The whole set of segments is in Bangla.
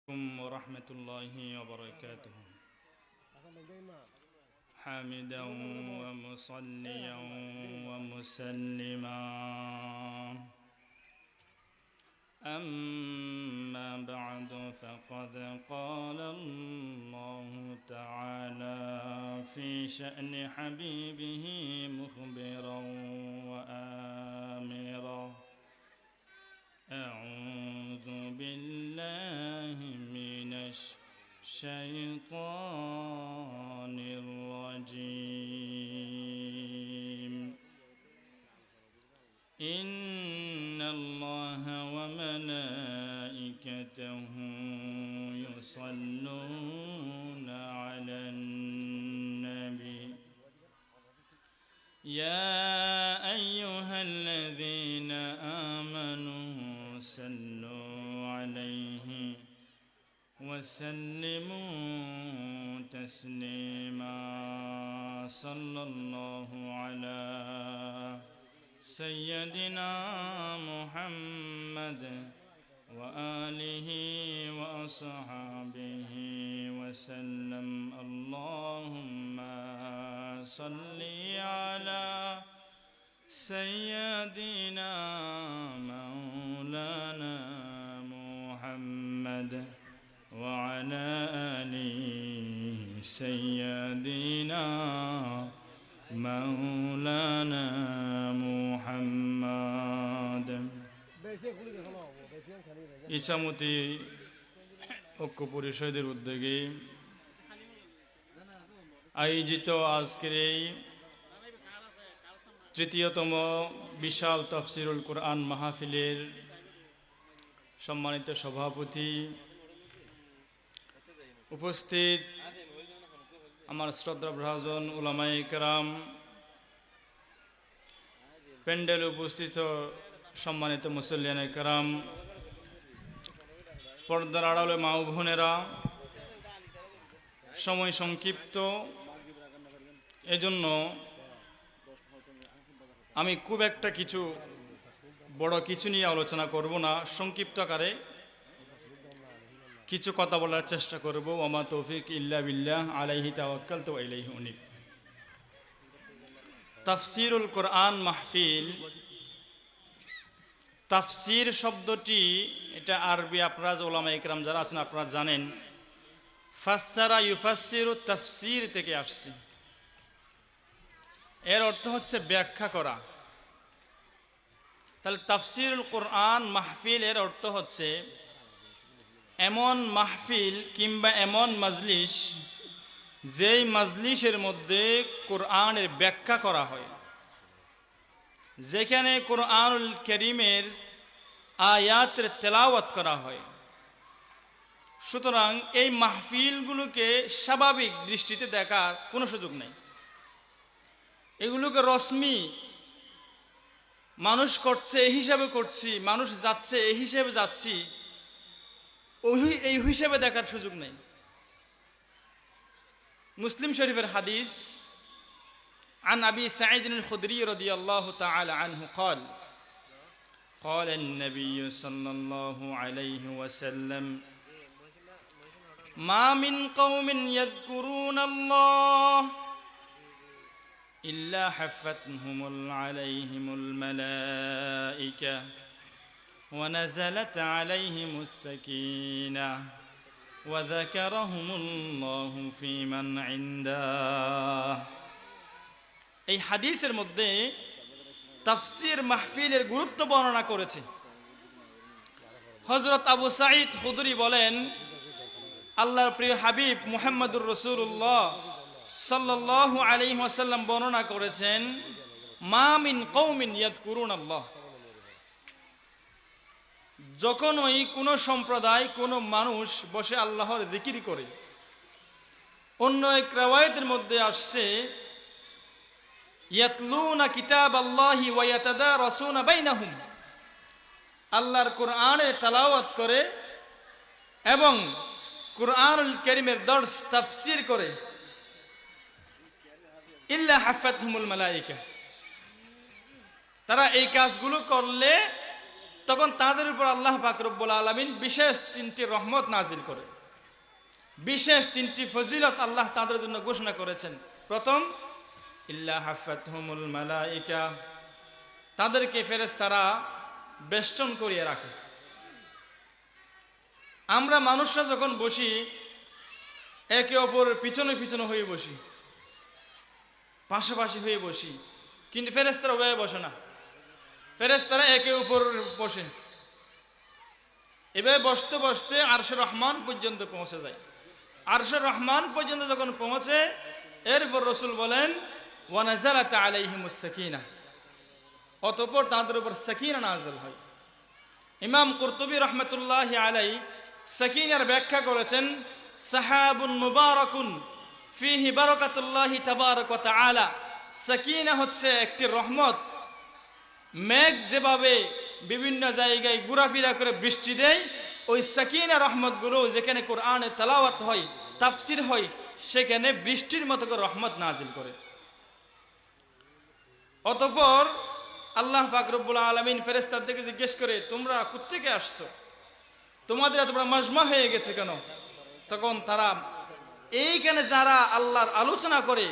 عليكم ورحمة الله وبركاته. حامدا ومصليا ومسلما، أما بعد، فقد قال الله تعالى في شأن حبيبه مخبرا وآمرا: أعوذ بالله من الشيطان الرجيم. إن الله وملائكته يصلون على النبي يا أيها الذين آمنوا صلوا عليه وسلموا تسليما. صلى الله على سيدنا محمد وآله وأصحابه وسلم. اللهم صل على سيدنا مولانا محمد وعلى آل سيدنا مولانا محمد. ইছামতি ঐক্য পরিষদের উদ্যোগে আয়োজিত আজকের এই তৃতীয়তম বিশাল তাফসিরুল কোরআন মাহফিলের সম্মানিত সভাপতি, উপস্থিত আমার শ্রদ্ধাভাজন উলামায়ে কেরাম, প্যান্ডেলে উপস্থিত সম্মানিত মুসল্লিয়ানে কেরাম, পর্দার আড়ালে মা ও বোনেরা, সময় সংক্ষিপ্ত, এজন্য আমি খুব একটা বড় কিছু নিয়ে আলোচনা করব না, সংক্ষিপ্ত আকারে কিছু কথা বলার চেষ্টা করব। ওমা তৌফিক ইল্লা বিল্লাহ, আলাইহি তাওয়াক্কালতু ওয়া ইলাইহি উনীব। তাফসিরুল কোরআন মাহফিল, তাফসির শব্দটি এটা আরবি, আপনারা উলামায়ে কেরাম যারা আছেন আপনারা জানেন, ফাসসারা ইউফাসসিরু তাফসির থেকে আসছে। এর অর্থ হচ্ছে ব্যাখ্যা করা। তাহলে তাফসিরুল কোরআন মাহফিল এর অর্থ হচ্ছে এমন মাহফিল কিংবা এমন মাজলিস যেই মাজলিসের মধ্যে কোরআনের ব্যাখ্যা করা হয়, যেখানে কোরআনুল কারীমের আয়াতের তেলাওয়াত করা হয়। সুতরাং এই মাহফিলগুলোকে স্বাভাবিক দৃষ্টিতে দেখার কোনো সুযোগ নেই। এগুলোকে রসমি মানুষ করছে এই হিসাবে করছি, মানুষ যাচ্ছে এই হিসেবে যাচ্ছি, এই হিসেবে দেখার সুযোগ নেই। মুসলিম শরীফের হাদিস, عن أبي سعيد الخدري رضي الله تعالى عنه قال: قال النبي صلى الله عليه وسلم: ما من قوم يذكرون الله إلا حفتهم عليهم الملائكة ونزلت عليهم السكينة وذكرهم الله في من عنده. এই হাদিসের মধ্যে তাফসির মাহফিলের গুরুত্ব বর্ণনা করেছে। হযরত আবু সাঈদ খুদরি বলেন, আল্লাহর প্রিয় হাবিব মুহাম্মদুর রাসূলুল্লাহ সাল্লাল্লাহু আলাইহি ওয়াসাল্লাম বর্ণনা করেছেন, মা মিন কওমিন ইয়াযকুরুনাল্লাহ, যখন ওই কোন সম্প্রদায়, কোন মানুষ বসে আল্লাহর জিকির করে। অন্য এক riwayতের মধ্যে আসছে, ইয়াতলুনা কিতাবাল্লাহি ওয়া ইয়াতাদারাসুনা বাইনাহুম, আল্লাহর কোরআনের তেলাওয়াত করে এবং কোরআনুল কারীমের দর্স তাফসীর করে। ইল্লা হাফাতহুমুল মালায়েকা, তারা এই কাজগুলো করলে তখন তাদের উপর আল্লাহ পাক রব্বুল আলামিন বিশেষ 3টি রহমত নাজিল করে, বিশেষ 3টি ফজিলত আল্লাহ তাদের জন্য ঘোষণা করেছেন। প্রথম, ইল্লা হাফাতহুমুল মালাইকা, তাদেরকে ফেরেশতারা বেষ্টন করিয়ে রাখে। আমরা মানুষরা যখন বসি একে অপর পিছনে পিছনে হয়ে বসি, পাশাপাশি হয়ে বসি, কিন্তু ফেরেশতারা ওভাবে বসে না। ফেরেশতারা একে উপর বসে, এভাবে বসতে বসতে আরশের রহমান পর্যন্ত পৌঁছে যায়। আরশের রহমান পর্যন্ত যখন পৌঁছে, এরপর রাসূল বলেন ওয়া নাযালাত আলাইহিমুস সাকিনা, অতঃপর তাদের উপর সাকিনা নাযিল হয়। ইমাম কুরতুবী রাহমাতুল্লাহি আলাইহি সাকিনার ব্যাখ্যা করেছেন, সাহাবুন মুবারাকুন ফিহি বারাকাতুল্লাহি তাবারাক ওয়া তাআলা। সাকিনা হচ্ছে একটি রহমত। মেঘ যেভাবে বিভিন্ন জায়গায় ঘোরাফেরা করে বৃষ্টি দেয়, ওই সাকিনা রহমতগুলো যেখানে কোরআনে তেলাওয়াত হয়, তাফসির হয়, সেখানে বৃষ্টির মতো করে রহমত নাজিল করে। অতঃপর আল্লাহ পাক রব্বুল আলামিন ফেরেশতাদেরকে জিজ্ঞেস করে, তোমরা কোত্থেকে আসছো? তোমাদের এত বড় মাজমা হয়ে গেছে কেন? তখন তারা এইখানে যারা আল্লাহর আলোচনা করে,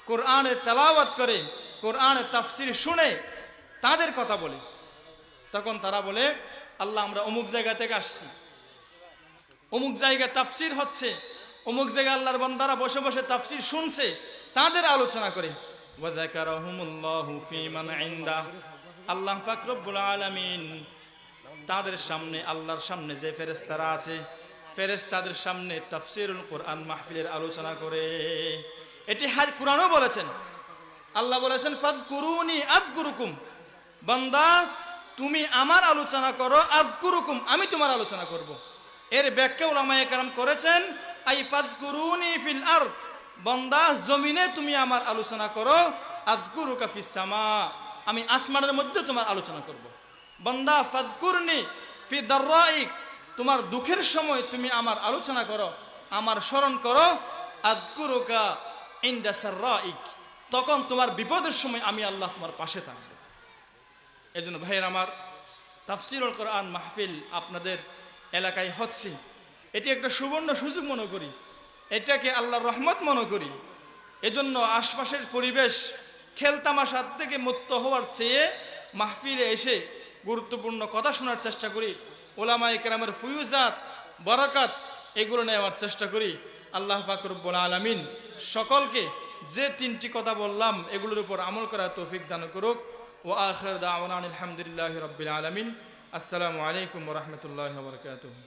কোরআনের তেলাওয়াত করে, কোরআনের তাফসির শুনে তাদের কথা বলে। তখন তারা বলে, আল্লাহ আমরা অমুক জায়গা থেকে আসছি, অমুক জায়গায় তাফসির হচ্ছে, অমুক জায়গায় আল্লাহর বান্দারা বসে বসে তাফসির শুনছে, তাদের আলোচনা করে। ওয়া যাকারাহুমুল্লাহু ফীমান ইনদা, আল্লাহ পাক রব্বুল আলামিন তাদের সামনে, আল্লাহর সামনে যে ফেরেশতারা আছে, ফেরেশতাদের সামনে তাফসিরুল কোরআন মাহফিলের আলোচনা করে। এটি কোরআনও বলেছেন, আল্লাহ বলেছেন ফাযকুরুনি আযকুরুকুম, বান্দা তুমি আমার আলোচনা করো, আযকুরুকুম আমি তোমার আলোচনা করব। এর ব্যাখ্যা উলামায়ে কেরাম করেছেন, আই ফাযকুরুনি ফিল আরদ, বান্দা জমিনে তুমি আমার আলোচনা করো, আযকুরুকা ফিস সামা, আমি আসমানের মধ্যে তোমার আলোচনা করব। বান্দা ফাযকুরনি ফি দাররাইক, তোমার দুঃখের সময় তুমি আমার আলোচনা করো, আমার স্মরণ করো, আযকুরুকা ইনদা সাররাইক, তখন তোমার বিপদের সময় আমি আল্লাহ তোমার পাশে থাকব। এজন্য ভাইয়ের আমার, তাফসিরুল কোরআন মাহফিল আপনাদের এলাকায় হচ্ছে, এটি একটা সুবর্ণ সুযোগ মনে করি, এটাকে আল্লাহর রহমত মনে করি। এজন্য আশপাশের পরিবেশ খেলতামাশার থেকে মুক্ত হওয়ার চেয়ে মাহফিলে এসে গুরুত্বপূর্ণ কথা শোনার চেষ্টা করি, ওলামায়ে কেরামের ফুয়ুজাত বরাকাত এগুলো নেওয়ার চেষ্টা করি। আল্লাহ পাক রব্বুল আলামিন সকলকে যে 3টি কথা বললাম এগুলোর উপর আমল করার তৌফিক দান করুক। ওয়া আখির দাওয়ানা আলহামদুলিল্লাহি রাব্বিল আলামিন। আসসালামু আলাইকুম ওয়া রাহমাতুল্লাহি ওয়া বারাকাতুহু।